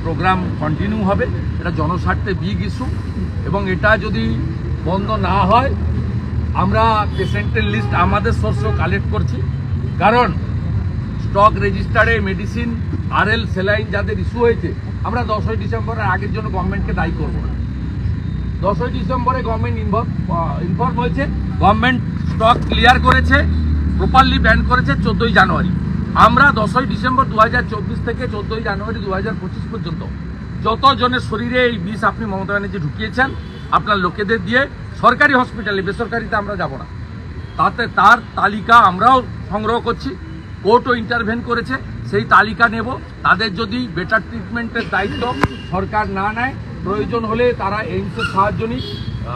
Programme continue হবে। এটা জনস্বার্থে বিগ ইস্যু এবং এটা যদি বন্ধ না হয় আমরা পেশেন্টের লিস্ট আমাদের সোর্সেও কালেক্ট করছি, কারণ স্টক রেজিস্টারে মেডিসিন RL স্যালাইন যাদের ইস্যু হয়েছে আমরা 10ই ডিসেম্বরের আগের জন্য গভর্নমেন্টকে দায়ী করব না। 10ই ডিসেম্বরে গভর্নমেন্ট ইনফর্ম হয়েছে, গভর্নমেন্ট স্টক ক্লিয়ার করেছে, প্রপারলি ব্যান করেছে 14ই জানুয়ারি। আমরা 10ই ডিসেম্বর 2024 থেকে 14ই জানুয়ারি 2025 পর্যন্ত যতজনের শরীরে এই বিষ আপনি মমতা ব্যানার্জি ঢুকিয়েছেন আপনার লোকেদের দিয়ে সরকারি হসপিটালে, বেসরকারিতে আমরা যাব না, তাতে তার তালিকা আমরাও সংগ্রহ করছি। কোর্টও ইন্টারভেন করেছে, সেই তালিকা নেব। তাদের যদি বেটার ট্রিটমেন্টের দায়িত্ব সরকার না নেয়, প্রয়োজন হলে তারা এইমসের সাহায্য নিক,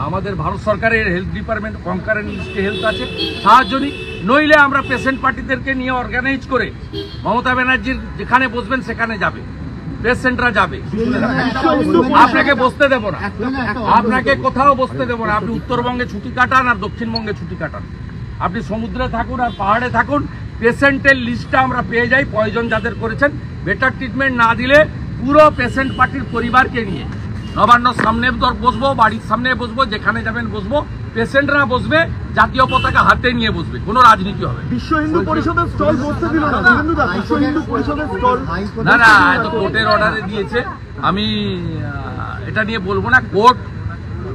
আমাদের ভারত সরকারের হেলথ ডিপার্টমেন্ট কনকারেন্ট লিস্টে হেলথ আছে, সাহায্য নিক। নইলে আমরা পেশেন্ট পার্টিদেরকে নিয়ে অর্গানাইজ করে মমতা ব্যানার্জির যেখানে বসবেন সেখানে যাবে, পেশেন্টরা যাবে। আপনাকে বসতে দেব না, আপনাকে কোথাও বসতে দেব না। আপনি উত্তরবঙ্গে ছুটি কাটান আর দক্ষিণবঙ্গে ছুটি কাটান, আপনি সমুদ্রে থাকুন আর পাহাড়ে থাকুন, পেশেন্টের লিস্টটা আমরা পেয়ে যাই। পয়জন যাদের করেছেন, বেটার ট্রিটমেন্ট না দিলে পুরো পেশেন্ট পার্টির পরিবারকে নিয়ে নবান্ন সামনে বসবো, বাড়ির সামনে বসবো, যেখানে যাবেন বসবো, পেশেন্টরা বসবে, জাতীয় পতাকা হাতে নিয়ে বসবে, কোনো রাজনীতি হবে বিশ্ব হিন্দু পরিষদের স্টল বসতে দিল না। বিশ্ব হিন্দু পরিষদের স্টল না না, এত কোর্টের অর্ডারে দিয়েছে, আমি এটা নিয়ে বলবো না। কোর্ট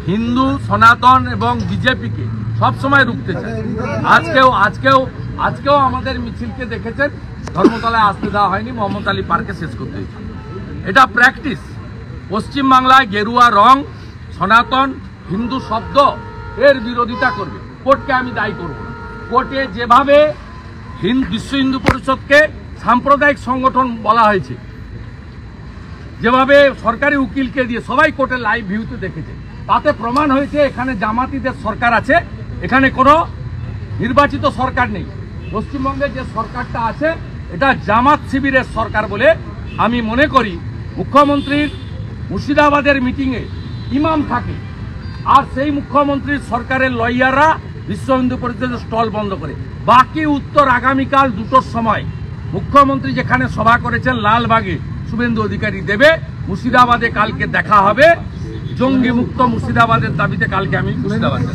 হিন্দু, সনাতন এবং বিজেপিকে সবসময় রুখতে চায়। আজকেও আমাদের মিছিলকে দেখেছেন, ধর্মতলায় আসতে দেওয়া হয়নি, মোহাম্মদ আলী পার্কে শেষ করতে হয়েছে। এটা প্র্যাকটিস। পশ্চিমবাংলায় গেরুয়া রং, সনাতন, হিন্দু শব্দ এর বিরোধিতা করবে, কোর্টকে আমি দায়ী করব না। কোর্টে যেভাবে বিশ্ব হিন্দু পরিষদকে সাম্প্রদায়িক সংগঠন বলা হয়েছে, যেভাবে সরকারি উকিলকে দিয়ে সবাই কোর্টে লাইভ ভিউতে দেখেছে, তাতে প্রমাণ হয়েছে এখানে জামাতিদের সরকার আছে, এখানে কোনো নির্বাচিত সরকার নেই। পশ্চিমবঙ্গে যে সরকারটা আছে এটা জামাত শিবিরের সরকার বলে আমি মনে করি। মুখ্যমন্ত্রীর মুর্শিদাবাদের মিটিংয়ে ইমাম থাকে, আর সেই মুখ্যমন্ত্রীর সরকারের লয়াররা বিশ্ব হিন্দু পরিষদের স্টল বন্ধ করে। বাকি উত্তর আগামীকাল 2টোর সময় মুখ্যমন্ত্রী যেখানে সভা করেছেন লালবাগে শুভেন্দু অধিকারী দেবে, মুর্শিদাবাদে কালকে দেখা হবে। জঙ্গি মুক্ত মুর্শিদাবাদের দাবিতে কালকে আমি মুর্শিদাবাদে